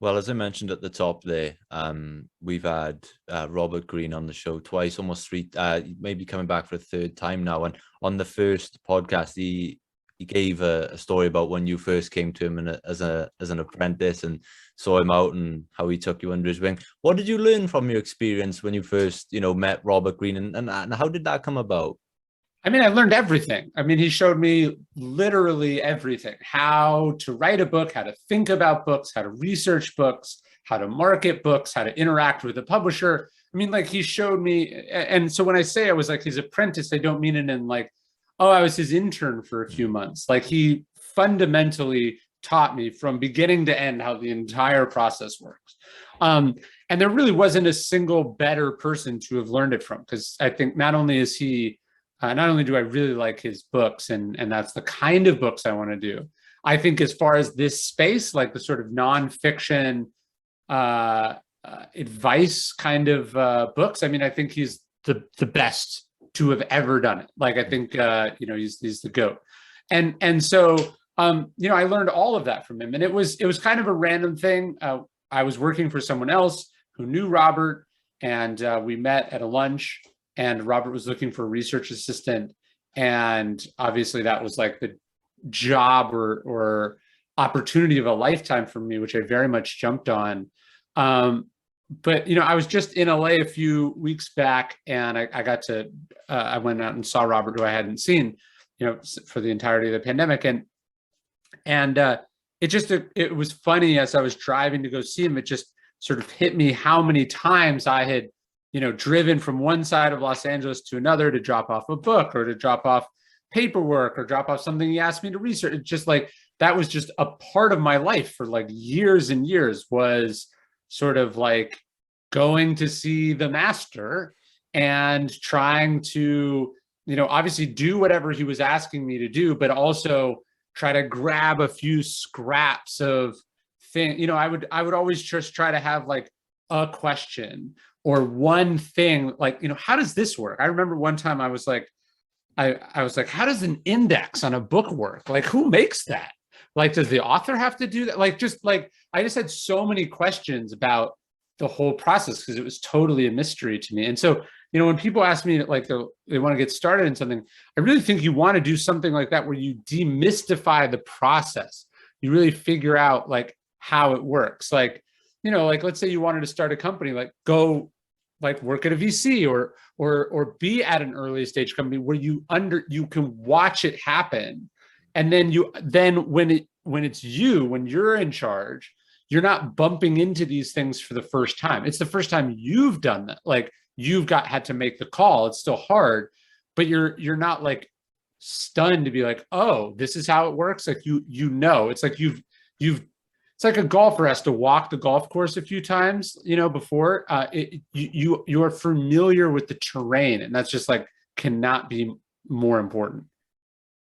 Well, as I mentioned at the top there, we've had Robert Greene on the show twice, almost three, maybe coming back for a third time now. And on the first podcast, he gave a story about when you first came to him as an apprentice and saw him out and how he took you under his wing. What did you learn from your experience when you first, met Robert Greene, and how did that come about? I mean, I learned everything. I mean, he showed me literally everything: how to write a book, how to think about books, how to research books, how to market books, how to interact with a publisher. I mean, like, he showed me. And so when I say I was like his apprentice, I don't mean it in like, oh, I was his intern for a few months. Like, he fundamentally taught me from beginning to end how the entire process works. And there really wasn't a single better person to have learned it from, because I think not only is he not only do I really like his books, and that's the kind of books I want to do, I think as far as this space, like the sort of nonfiction advice kind of books, I mean, I think he's the best to have ever done it. Like, I think he's the GOAT, and so I learned all of that from him, and it was kind of a random thing. I was working for someone else who knew Robert, and we met at a lunch. And Robert was looking for a research assistant. And obviously that was like the job or opportunity of a lifetime for me, which I very much jumped on. But, I was just in LA a few weeks back, and I went out and saw Robert, who I hadn't seen, for the entirety of the pandemic. And it was funny, as I was driving to go see him, it just sort of hit me how many times I had driven from one side of Los Angeles to another to drop off a book or to drop off paperwork or drop off something he asked me to research. It's just like, that was just a part of my life for like years and years, was sort of like going to see the master and trying to, obviously do whatever he was asking me to do, but also try to grab a few scraps of thing. I would always just try to have like a question or one thing, like, how does this work? I remember one time I was like, how does an index on a book work? Like, who makes that? Like, does the author have to do that? Like, I just had so many questions about the whole process, because it was totally a mystery to me. And so, when people ask me, like, they want to get started in something, I really think you want to do something like that, where you demystify the process. You really figure out like how it works. Like, like, let's say you wanted to start a company, like, go like work at a VC or be at an early stage company where you can watch it happen. And then when you're in charge, you're not bumping into these things for the first time. It's the first time you've done that. Like, had to make the call. It's still hard, but you're not like stunned to be like, oh, this is how it works. Like, it's like it's like a golfer has to walk the golf course a few times, before you're familiar with the terrain, and that's just like cannot be more important.